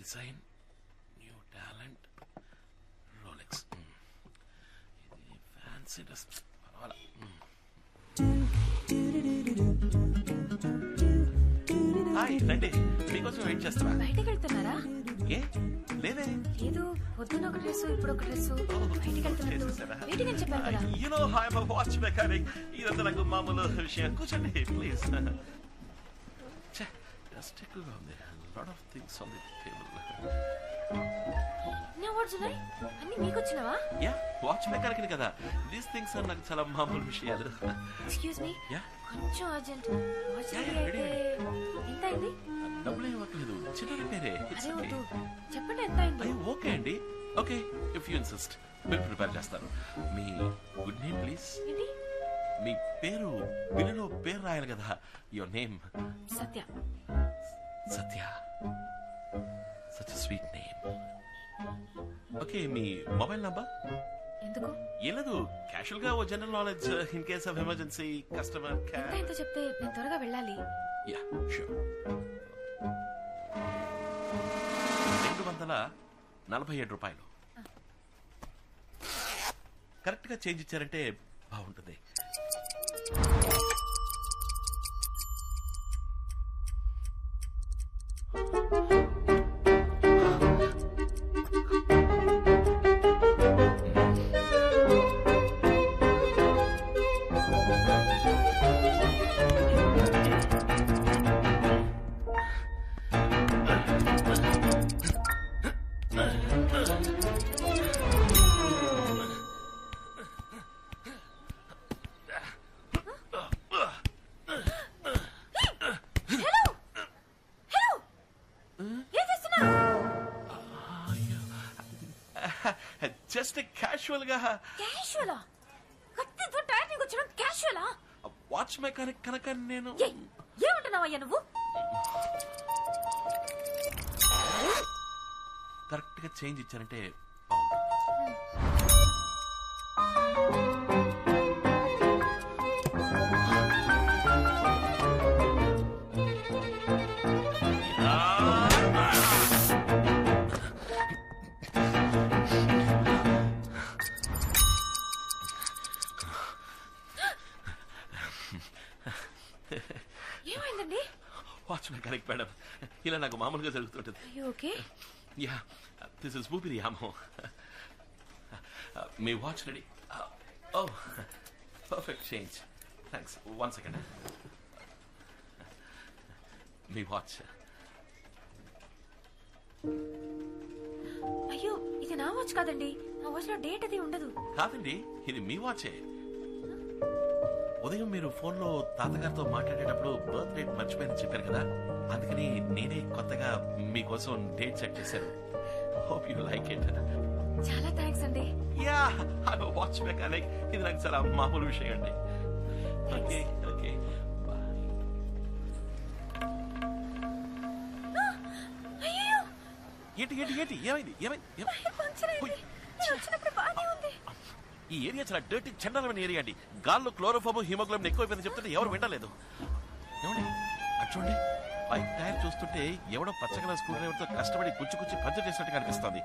Design, new talent, Rolex. ఇది fancy dress. Hi రండి, మీకోసం వెయిట్ చేస్తారా? బయటికి వెళ్తున్నారా? ఏ లేదే. లేదు, పొద్దున ఒక డ్రెస్, ఇప్పుడు ఒక డ్రెస్. బయటికి వెళ్తున్నట్టు వెయిటింగ్ అని చెప్పారు కదా. You know I am a watch mechanic. ఇదంతా నాకు మామూలు విషయం. కూర్చోండి ప్లీజ్. జస్ట్ ఎక్కువగా ఉంది. Lot of things on the table. నా వాట్స్ ఉన్నాయి అన్ని మీకు వచ్చినవా? యా, వాచ్ మెకానిక్ కదా. దీస్ థింగ్స్ ఆర్ నాకు చాలా మామూలు విషయాలు. ఎక్స్క్యూజ్ మీ, యా, కొంచెం అర్జెంట్. వాచ్ అయితే ఎంత అయింది? డబ్బులు ఇవ్వట్లేదు, చిన్న రిపేరే. అదే వద్దు, చెప్పండి ఎంత అయింది. ఓకే అండి, okay if you insist bill prepare చేస్తాను. మీ గుడ్ నేమ్ ప్లీజ్. ఏంటి? మీ పేరు బిల్లులో పేరు రాయాలి కదా. Your name? Satya. Satya, such sweet name. Okay, మీ మొబైల్ నంబర్? ఎందుకు? ఏం లేదు, క్యాషువల్ గా ఓ general knowledge in case of emergency customer ఎంత ఎంత చెప్తే నేను త్వరగా వెళ్ళాలి. Yeah sure. 247 రూపాయలు. కరెక్ట్ గా చేంజ్ ఇచ్చారంటే బాగుంటుంది. జస్ట్ క్యాషువల్ గా. క్యాషువలా? కత్తితో టైర్నింగ్ వచ్చడం క్యాషువలా? వాచ్ మెకానిక్ కనుక నేను. ఏమంటున్నావయ్యా నువ్వు? కరెక్ట్ గా చేంజ్ ఇచ్చారంటే బాగుంటుంది. ఏమైందండి? వాచ్ మెకానిక్ మేడం, ఇలా నాకు మామూలుగా జరుగుతుంటది. ఓకే. యా, దిస్ ఇస్ ఊపిరి యామో. మీ వాచ్ రెడీ? ఓ పర్ఫెక్ట్ చేంజ్, థ్యాంక్స్. 1 సెకండ్. మీ వాచ్. అయ్యో, ఇది నా వాచ్ కాదండి. నా వాచ్ లో డేట్ అది ఉండదు. కాదండి, ఇది మీ వాచే. ఉదయం మీరు ఫోన్ లో తాతగారితో మాట్లాడేటప్పుడు బర్త్ డేట్ మర్చిపోయిందని చెప్పారు కదా, అందుకని నేనే కొత్తగా మీకోసం డేట్ సెట్ చేశాను. Hope you like it. చాలా థ్యాంక్స్ అండి. Yeah, I am watch mechanic. ఇది నాకు చాలా మామూలు విషయం అండి. Okay okay bye. అయ్యో, ఏంటి ఏంటి ఏంటి ఏమైంది ఏమైంది? పంచర్ అయింది. నేను వచ్చినప్పుడు బాగానే ఉంది. ఈ ఏరియా చాలా డర్టీ చండాలమైన ఏరియా అండి. గాల్లో క్లోరోఫామ్ హిమోగ్లోబిన్ ఎక్కువైపోయిందని చెప్తుంటే ఎవరు వినలేదు. ఏమండి అటు చూడండి, బైక్ టైర్ చూస్తుంటే ఎవడో పచ్చగల స్క్రూ డ్రైవర్ తో కష్టపడి కుచ్చి పంచర్ చేసినట్టుగా అనిపిస్తుంది.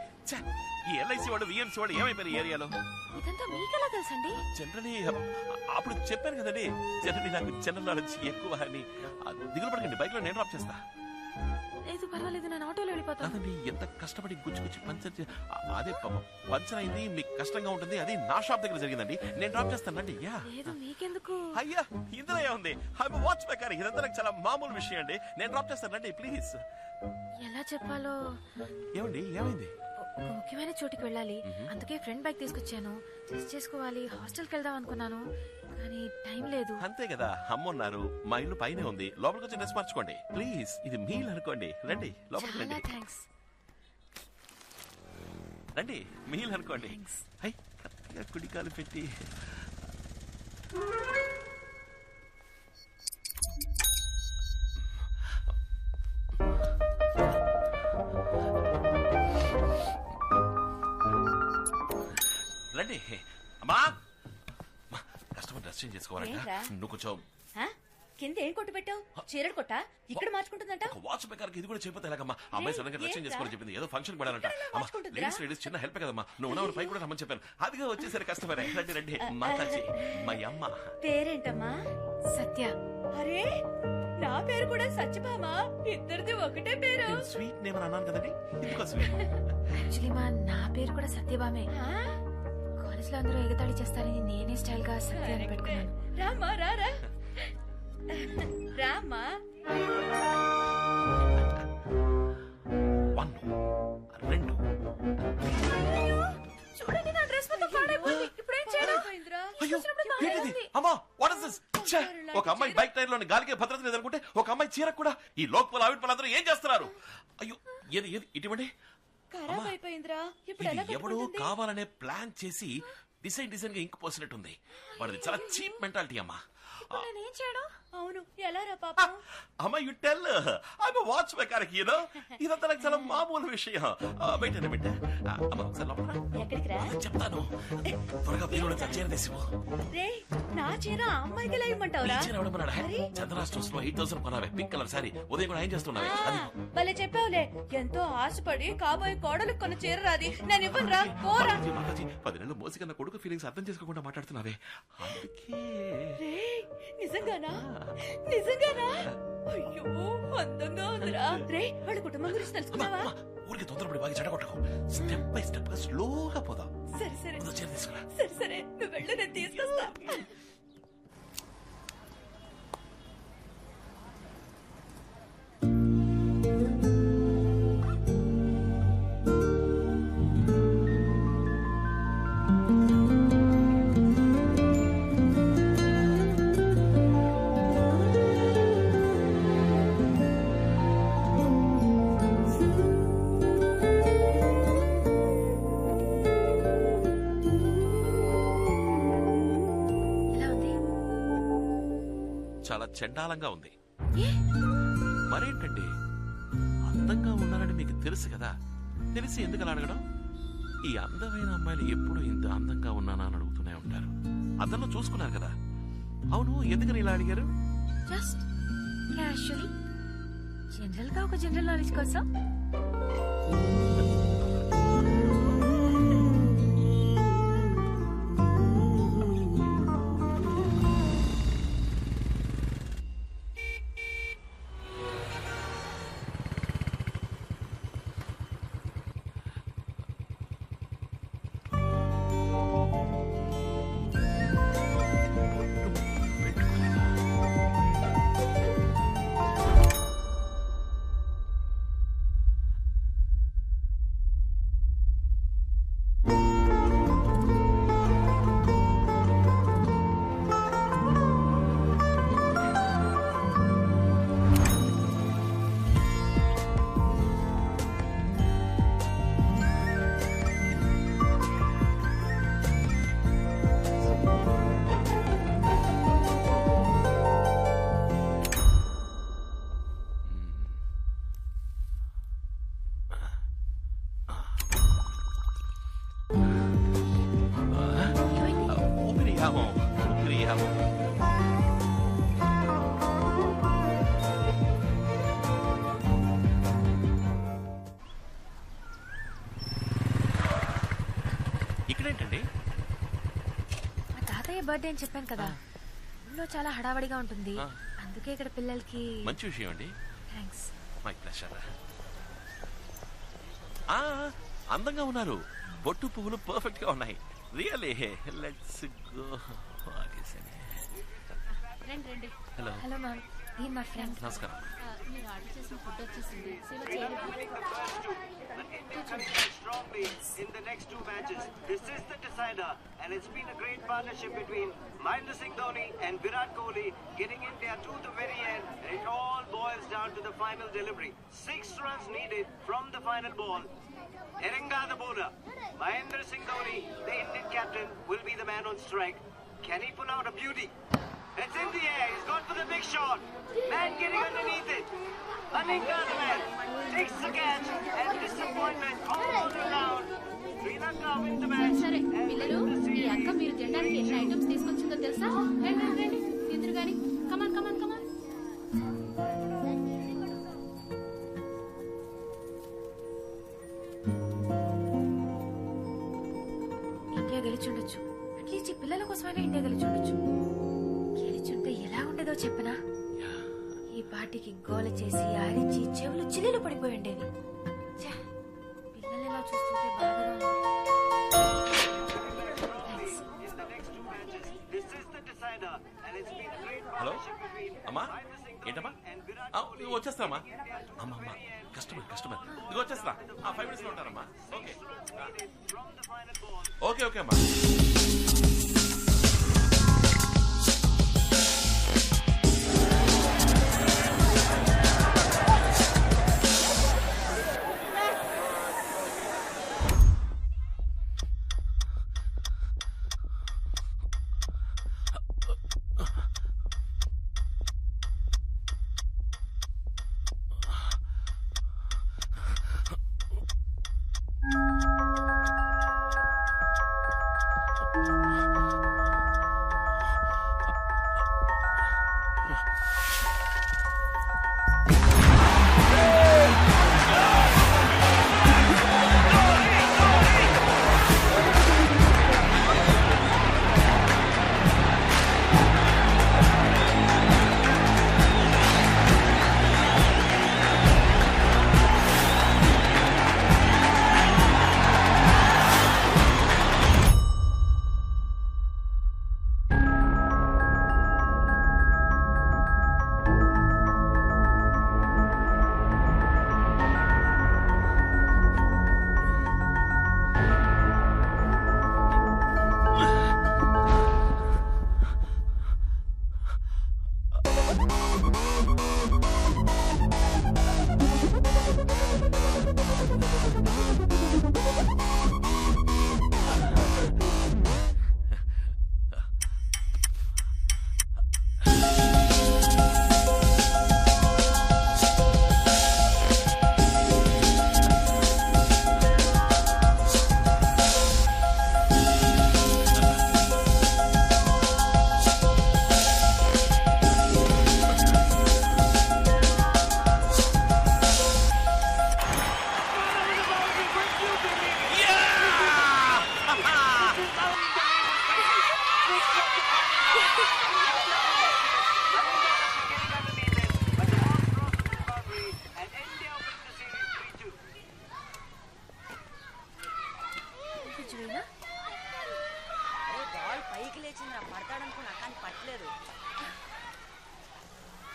ఈ ఎల్ఐసి వాడు విఎంసీ వాడు ఏమైపోయారు ఈ ఏరియాలో? ఇదంతా మీకెలా తెలుసండి? జనరలీ అప్పుడు చెప్పాను కదండి, జనరలీ నాకు జనరల్ నాలెడ్జ్ ఎక్కువ అని. దిగులు పడకండి, బైక్ లో నేను డ్రాప్ చేస్తా. లేదు పర్వాలేదు, నేను ఆటోలో వెళ్ళిపోతాను. కాదండి, ఎంత కష్టపడి గుచ్చి పంచర్ అదే పంచర్ అయింది, మీకు కష్టంగా ఉంటుంది. అది నా షాప్ దగ్గర జరిగిందండి, నేను డ్రాప్ చేస్తానండి. యా లేదు మీకెందుకు? అయ్యా, ఇందులో ఏముంది? వాచ్ మెకానిక్, ఇదంతా నాకు చాలా మామూలు విషయం అండి. నేను డ్రాప్ చేస్తానండి ప్లీజ్. ఎలా చెప్పాలో. ఏమండి ఏమైంది? ఒక ముఖ్యమైన చోటికి వెళ్ళాలి, అందుకే ఫ్రెండ్ బైక్ తీసుకొచ్చాను. టెస్ట్ చేసుకోవాలి, హాస్టల్కి వెళ్దాం అనుకున్నాను, కానీ టైం లేదు. అంతే కదా, అమ్మున్నారు. మా ఇల్లు పైనే ఉంది, లోపలికి వచ్చి డ్రెస్ మార్చుకోండి ప్లీజ్. ఇది మీల్ అనుకోండి, రండి లోపలికి రండి. థ్యాంక్స్. రండి, మీల్ అనుకోండి. హై, కుడికాలు పెట్టి. రండి. అమ్మా, కస్టమర్ డ్రెస్ చేంజ్ చేసుకోవాలంట. నువ్వు కొంచెం కింద ఏం కొట్టు పెట్టావు? చీరలు కొట్టా? ఇక్కడ మార్చుకుంటుందంట. వాచ్ మేకర్ ఇది కూడా చెప్పితే ఎలాగమ్మా? అమ్మాయి సడన్ గా డ్రెస్సింగ్ చేసుకోవాలని చెప్పింది. ఏదో ఫంక్షన్ పడాలంట. లేడీస్ చిన్న హెల్ప్ కదమ్మా. నువ్వు ఉన్న పై కూడా రమ్మని చెప్పాను. అదిగా వచ్చేసరి కష్టపడే. రండి రండి మాతాజీ మా అమ్మ. పేరేంటమ్మా? సత్య. అరే నా పేరు కూడా సత్యభామ. ఇద్దరిది ఒకటే పేరు. స్వీట్ నేమ్ అని అన్నాను కదండి. ఇందుకో స్వీట్. యాక్చువల్లీ నా పేరు కూడా సత్యభామే. కాలేజ్ లో అందరూ ఎగతాళి చేస్తారని నేనే స్టైల్ గా సత్య అని పెట్టుకున్నాను. రామా రారా రామా. 1 2 చూడండి నా డ్రెస్ మొత్తం పాడైపోయింది. ఇప్పుడు ఏం చేయాలి? అయ్యో ఏంటిది? అమ్మా వాట్ ఇస్ దిస్? ఒక అమ్మాయి బైక్ టైర్ లోని గాలికి భద్రత లేదనుకుంటే ఒక అమ్మాయి చీర కూడా ఈ లోకల్ ఆవిడ వాళ్ళందరూ ఏం చేస్తున్నారు? అయ్యో ఏది ఏది ఇటువంటి ఖరాబ్ అయిపోయిందిరా. ఇప్పుడు ఎలా ఎవడో కావాలనే ప్లాన్ చేసి డిసైన్ గా ఇంక్ పోసినట్టుంది. వాడిది చాలా చీప్ మెంటాలిటీ అమ్మా. నేనేం చేయడం? అవును ఎలా రా పాప? అమ్మా you tell I am watch mechanic you know. ఇదంతా నాకు చాలా మామూలు విషయం. వెయిట్ అన్న బిడ్డ. అమ్మా ఒకసారి లోపల ఎక్కడికి రా చెప్తాను. త్వరగా బీరులో చీర తీసిపో. రే నా చీర ఆ అమ్మాయికి ఎలా ఇమ్మంటావురా? చీర ఎవడమన్నాడా? చంద్ర స్టోర్స్ లో 8000 కొనావే పింక్ కలర్ సారీ. ఉదయం కూడా ఏం చేస్తున్నావే? అది భలే చెప్పావులే. ఎంతో ఆశపడి కాబోయే కోడలు కొన్న చీర రాది. నేను ఇవ్వను రా. పోరా. 10 నెలలు మోసి కన్నా కొడుకు ఫీలింగ్స్ అర్థం చేసుకోకుండా మాట్లాడుతున్నావే. అందుకే నిజంగానా? నిజంగానా? అయ్యో అందంగా ఉందిరా. రే వాళ్ళ కుటుంబం గురించి తెలుసుకున్నావా? ఊరికి తొందరపడి బాగా చెడగొట్టకు. స్టెప్ బై స్టెప్ గా స్లోగా పోదాం. సరే సరే చీర తీసుకురా. సరే సరే నువ్వు వెళ్ళు నేను తీసుకొస్తా. చాలా చండాలంగా ఉంది. మరేంటండి అందంగా ఉన్నారని మీకు తెలుసు కదా, తెలిసి ఎందుకు అలా అడగడం? ఈ అందమైన అమ్మాయిలు ఎప్పుడు ఇంత అందంగా ఉన్నానా అని అడుగుతూనే ఉంటారు. అద్దంలో చూసుకున్నారు కదా. అవును ఎందుకని ఇలా అడిగారు? జస్ట్ క్యాషువల్లీ జనరల్ గా ఒక జనరల్ నాలెడ్జ్ కోసం. ఇక్కడేంటండి? మా తాతయ్య బర్త్డే అని చెప్పాను కదా, ఊళ్ళో చాలా హడావడిగా ఉంటుంది. అందుకే ఇక్కడ పిల్లలకి. మంచి విషయం అండి. థ్యాంక్స్. My pleasure. అందంగా ఉన్నారు. బొట్టు పువ్వులు పర్ఫెక్ట్ గా ఉన్నాయి. Really let's go. Hello hello ma'am, ఈయన మా ఫ్రెండ్. నమస్కారం. మీరు ఆర్డర్ చేసిన ఫుడ్ వచ్చేసింది. Strongly in the next 2 matches. This is the decider, and it's been a great partnership between Mahendra Singh Dhoni and Virat Kohli, getting India to the very end, and it all boils down to the final delivery. 6 runs needed from the final ball. Eranga the bowler, Mahendra Singh Dhoni, the Indian captain, will be the man on strike. Can he pull out a beauty? It's in the air. He's gone for the big shot. Man getting underneath it. Aninga the man takes the catch, and disappointment all around. Sri Lanka win the match. సరే పిల్లలు, మీ అక్క మీరు తినడానికి ఎన్ని items తీసుకొచ్చిందో తెలుసా? రండి రండి, తిందురు గాని. కమాన్ కమాన్ కమాన్. పిల్లల కోసమైనా ఇండియా గెలిచి ఉండొచ్చు. గెలిచుంటే ఎలా ఉండేదో చెప్పనా? ఈ పార్టీకి గోల చేసి ఆరించి చెవులు చిల్లులు పడిపోయి ఉండేవి. పిల్లలు ఎలా చూస్తుంటే బాధగా ఉంది. హలో అమ్మా, ఏంటమ్మా? వచ్చేస్తామా? అమ్మా అమ్మా, కస్టమర్ ఇది వచ్చేస్తా. 5 minutes లో ఉంటారమ్మా. ఓకే ఓకే ఓకే అమ్మా.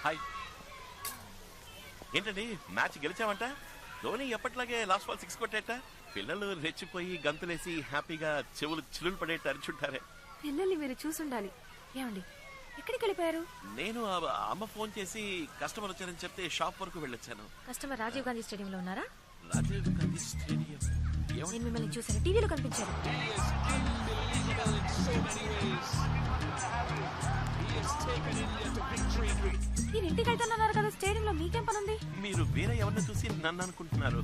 హాయ్, ఏంటండి మ్యాచ్ గెలిచామంట? ధోని ఎప్పటిలాగే లాస్ట్ బాల్ 6 కొట్టేట. పిల్లలు రెచ్చిపోయి గంతులేసి హ్యాపీగా చెవులు చిల్లులు పడేట అరిచుంటారే. పిల్లల్ని మీరు చూసుండాలి. ఏమండి ఎక్కడికి వెళ్ళిపోయారు? నేను అమ్మ ఫోన్ చేసి కస్టమర్ వచ్చారని చెప్తే షాప్ వరకు వెళ్ళొచ్చాను. కస్టమర్ రాజీవ్ గాంధీ స్టేడియంలో ఉన్నారా? రాజీవ్ గాంధీ స్టేడియం? నేను మిమ్మల్ని చూసాను, టీవీలో కనిపించారు. మీరు ఇంటికి వెళ్తున్నారు కదా, స్టేడియంలో మీకేం పని ఉంది? మీరు వేరే ఎవరిని చూసి నన్ను అనుకుంటున్నారు.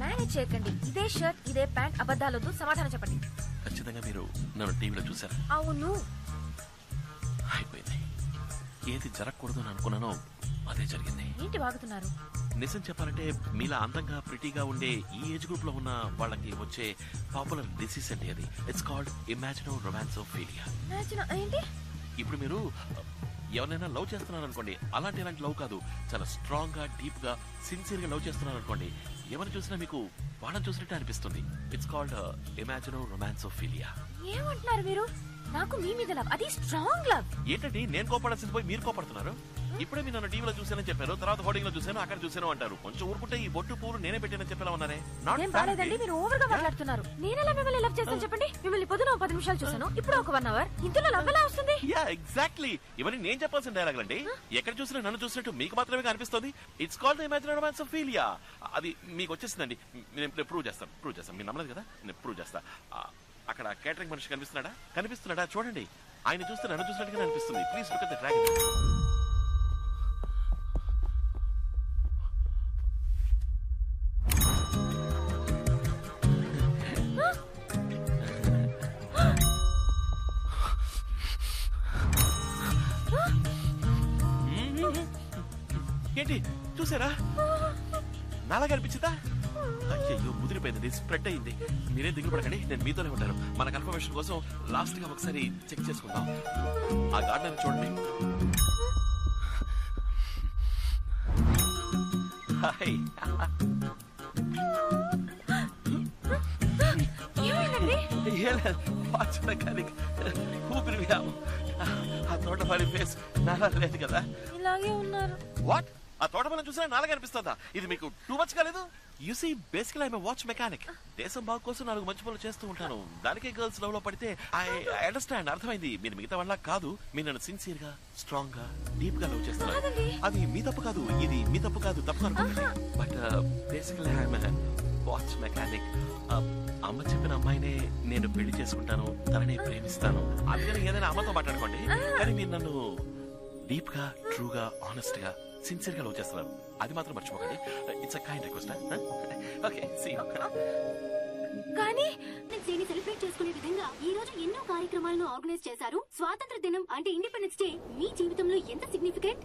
మేనేజ్ చేయకండి. ఇదే షర్ట్, ఇదే ప్యాంట్, అబద్ధాలొద్దు, సమాధానం చెప్పండి. ఖచ్చితంగా మీరు నన్ను టీవీలో చూసారా? అవును. అయిపోయింది. ఏది జరగకూడదు అని అనుకున్నానో అదే జరిగింది. ఏంటి వాగుతున్నారు? నిజం చెప్పాలంటే మీలా అందంగా ప్రిటీగా ఉండే ఈ ఏజ్ గ్రూప్ లో ఉన్న వాళ్ళకి వచ్చే పాపులర్ డిసీజ్ అండి అది. It's called imagino romancophilia. ఏంటి? ఇప్పుడు మీరు ఎవరైనా లవ్ చేస్తున్నారు అనుకోండి, అలాంటి లవ్ కాదు, చాలా స్ట్రాంగ్ గా డీప్ గా సిన్సియర్ గా లవ్ చేస్తున్నారు అనుకోండి, ఎవరిని చూసినా మీకు వాళ్ళని చూసినట్టే అనిపిస్తుంది. It's called imagino romancophilia. ఏమంటున్నారు మీరు? నాకు మీ మీద లవ్, అది స్ట్రాంగ్ లవ్. ఏంటండి నేను కోపడాల్సింది పోయి మీరు కోపడుతున్నారు? ఇప్పుడే మీరు నన్ను టీవీలో చూసానని చెప్పారు, తర్వాత హోర్డింగ్ లో చూసాను, అక్కడ చూసాను అంటారు. కొంచెం ఊరుకుంటే ఈ బొట్టు పూలు నేనే పెట్టానని చెప్పేలా ఉన్నారే. ఏం బాలేదండి, మీరు ఓవర్ గా మాట్లాడుతున్నారు. నేనెలా మిమ్మల్ని లవ్ చేస్తాను చెప్పండి? మిమ్మల్ని పొద్దున 10 నిమిషాలు చూసాను, ఇప్పుడు ఒక 1 hour. ఇంతలో లవ్ ఎలా వస్తుంది? యా ఎగ్జాక్ట్లీ, ఇవన్నీ నేను చెప్పాల్సిన డైలాగ్ అండి. ఎక్కడ చూసినా నన్ను చూసినట్టు మీకు మాత్రమే కనిపిస్తుంది. It's called imaginary romancophilia. అది మీకు వచ్చేసిందండి. నేను ప్రూవ్ చేస్తాను. మీరు నమ్మలేదు కదా, నేను ప్రూవ్ చేస్తా. అక్కడ కేటరింగ్ మనిషి కనిపిస్తున్నాడా చూడండి. ఆయన చూస్తే నన్ను చూసినట్టుగా అనిపిస్తుంది. Please look at the dragon. ఏంటి చూసారా? నాలాగా అనిపించిందా? అయ్యో ముదిరిపోయింది, స్ప్రెడ్ అయింది. మీరే దిగులు పడకండి, నేను మీతోనే ఉంటాను. మన కన్ఫర్మేషన్ కోసం లాస్ట్ గా ఒకసారి చెక్ చేసుకుందాం. ఆ గార్డెన్ చూడండి. హాయ్. వాచ్ మెకానిక్ ఊపిరి వ్యాము. ఆ తోటమాలి ఫేస్ నాలా లేదు కదా. ఇలాగే ఉన్నారు. వాట్? ఆ తోటమాలని చూసినా నాలుగు అనిపిస్తుందా? ఇది మీకు టూ మచ్ కాలేదు? యు సీ బేసికల్ ఐఎమ్ వాచ్ మెకానిక్. దేశం బాగు కోసం 4 మంచి పనులు చేస్తూ ఉంటాను. దానికే గర్ల్స్ లవ్ లో పడితే ఐ అండర్స్టాండ్, అర్థమైంది. మీరు మిగతా వాళ్ళ కాదు. మీరు నన్ను సిన్సియర్ గా, స్ట్రాంగ్ గా, డీప్ గా లవ్ చేస్తున్నారు. అది మీ తప్పు కాదు, ఇది మీ తప్పు కాదు. తప్పు అనుకుంటుంది. బట్ బేసికల్ ఐఎమ్ వాచ్ మెకానిక్. అమ్మ చెప్పిన అమ్మాయినే నేను పెళ్లి చేసుకుంటాను, తననే ప్రేమిస్తాను. అందుకని ఏదైనా అమ్మతో మాట్లాడుకోండి. కానీ మీరు నన్ను డీప్ గా, ట్రూ గా, ఆనెస్ట్ గా, సిన్సియర్ గా లవ్ చేస్తున్నారు. అది మాత్రం మర్చిపోకండి. It's a kind request. Okay, see you. కానీ డేని సెలబ్రేట్ చేసుకునే విధంగా ఈ రోజు ఎన్నో కార్యక్రమాలను ఆర్గనైజ్ చేశారు. స్వాతంత్ర దినం అంటే ఇండిపెండెన్స్ డే మీ జీవితంలో ఎంత సిగ్నిఫికెంట్?